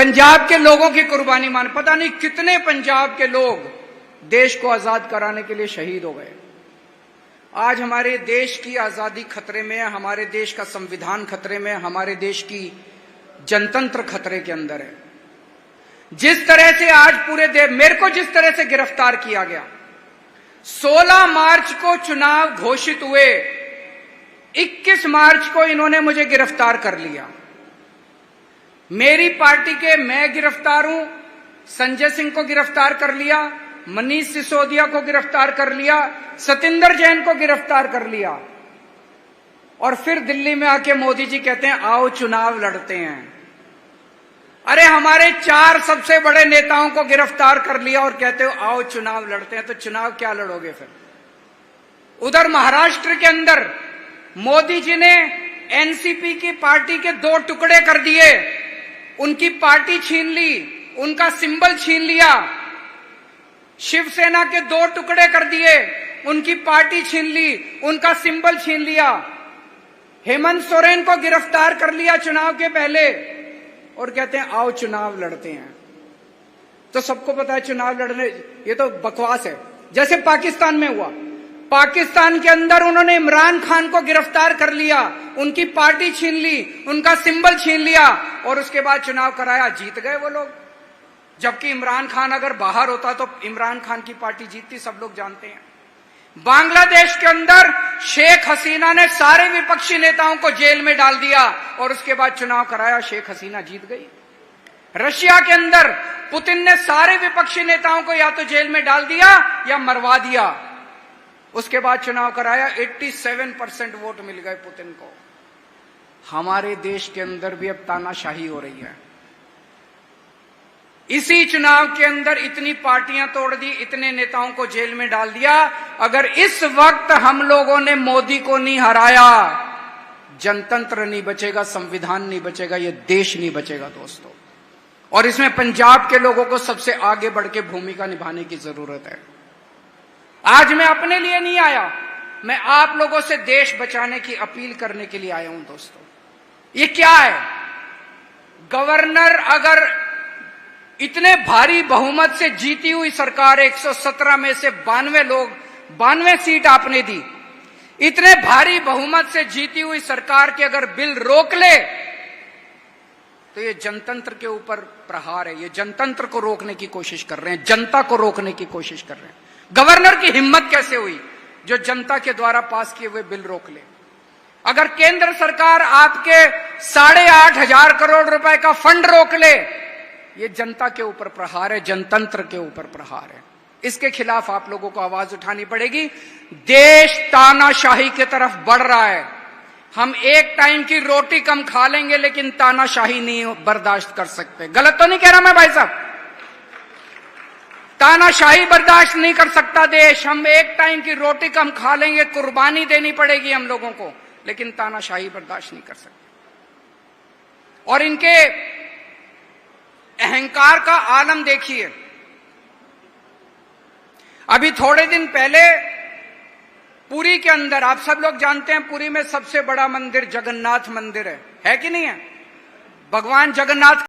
पंजाब के लोगों की कुर्बानी मान, पता नहीं कितने पंजाब के लोग देश को आजाद कराने के लिए शहीद हो गए। आज हमारे देश की आजादी खतरे में है, हमारे देश का संविधान खतरे में है, हमारे देश की जनतंत्र खतरे के अंदर है। जिस तरह से आज पूरे देश, मेरे को जिस तरह से गिरफ्तार किया गया, 16 मार्च को चुनाव घोषित हुए, 21 मार्च को इन्होंने मुझे गिरफ्तार कर लिया। मेरी पार्टी के मैं गिरफ्तार हूं, संजय सिंह को गिरफ्तार कर लिया, मनीष सिसोदिया को गिरफ्तार कर लिया, सतिंदर जैन को गिरफ्तार कर लिया, और फिर दिल्ली में आके मोदी जी कहते हैं आओ चुनाव लड़ते हैं। अरे हमारे 4 सबसे बड़े नेताओं को गिरफ्तार कर लिया और कहते हो आओ चुनाव लड़ते हैं, तो चुनाव क्या लड़ोगे फिर? उधर महाराष्ट्र के अंदर मोदी जी ने एनसीपी की पार्टी के 2 टुकड़े कर दिए, उनकी पार्टी छीन ली, उनका सिंबल छीन लिया। शिवसेना के 2 टुकड़े कर दिए, उनकी पार्टी छीन ली, उनका सिंबल छीन लिया। हेमंत सोरेन को गिरफ्तार कर लिया चुनाव के पहले और कहते हैं आओ चुनाव लड़ते हैं। तो सबको पता है चुनाव लड़ने, ये तो बकवास है। जैसे पाकिस्तान में हुआ, पाकिस्तान के अंदर उन्होंने इमरान खान को गिरफ्तार कर लिया, उनकी पार्टी छीन ली, उनका सिंबल छीन लिया और उसके बाद चुनाव कराया, जीत गए वो लोग। जबकि इमरान खान अगर बाहर होता तो इमरान खान की पार्टी जीतती, सब लोग जानते हैं। बांग्लादेश के अंदर शेख हसीना ने सारे विपक्षी नेताओं को जेल में डाल दिया और उसके बाद चुनाव कराया, शेख हसीना जीत गई। रशिया के अंदर पुतिन ने सारे विपक्षी नेताओं को या तो जेल में डाल दिया या मरवा दिया, उसके बाद चुनाव कराया, 87% वोट मिल गए पुतिन को। हमारे देश के अंदर भी अब तानाशाही हो रही है। इसी चुनाव के अंदर इतनी पार्टियां तोड़ दी, इतने नेताओं को जेल में डाल दिया। अगर इस वक्त हम लोगों ने मोदी को नहीं हराया, जनतंत्र नहीं बचेगा, संविधान नहीं बचेगा, ये देश नहीं बचेगा दोस्तों। और इसमें पंजाब के लोगों को सबसे आगे बढ़ के भूमिका निभाने की जरूरत है। आज मैं अपने लिए नहीं आया, मैं आप लोगों से देश बचाने की अपील करने के लिए आया हूं दोस्तों। ये क्या है? गवर्नर अगर इतने भारी बहुमत से जीती हुई सरकार, 117 में से 92 सीट आपने दी, इतने भारी बहुमत से जीती हुई सरकार के अगर बिल रोक ले तो ये जनतंत्र के ऊपर प्रहार है। ये जनतंत्र को रोकने की कोशिश कर रहे हैं, जनता को रोकने की कोशिश कर रहे हैं। गवर्नर की हिम्मत कैसे हुई जो जनता के द्वारा पास किए हुए बिल रोक ले? अगर केंद्र सरकार आपके 8,500 करोड़ रुपए का फंड रोक ले, ये जनता के ऊपर प्रहार है, जनतंत्र के ऊपर प्रहार है। इसके खिलाफ आप लोगों को आवाज उठानी पड़ेगी। देश तानाशाही की तरफ बढ़ रहा है। हम एक टाइम की रोटी कम खा लेंगे लेकिन तानाशाही नहीं बर्दाश्त कर सकते। गलत तो नहीं कह रहा मैं भाई साहब? तानाशाही बर्दाश्त नहीं कर सकता देश। हम एक टाइम की रोटी कम खा लेंगे, कुर्बानी देनी पड़ेगी हम लोगों को, लेकिन तानाशाही बर्दाश्त नहीं कर सकते। और इनके अहंकार का आलम देखिए। अभी थोड़े दिन पहले पुरी के अंदर, आप सब लोग जानते हैं पुरी में सबसे बड़ा मंदिर जगन्नाथ मंदिर है कि नहीं है? भगवान जगन्नाथ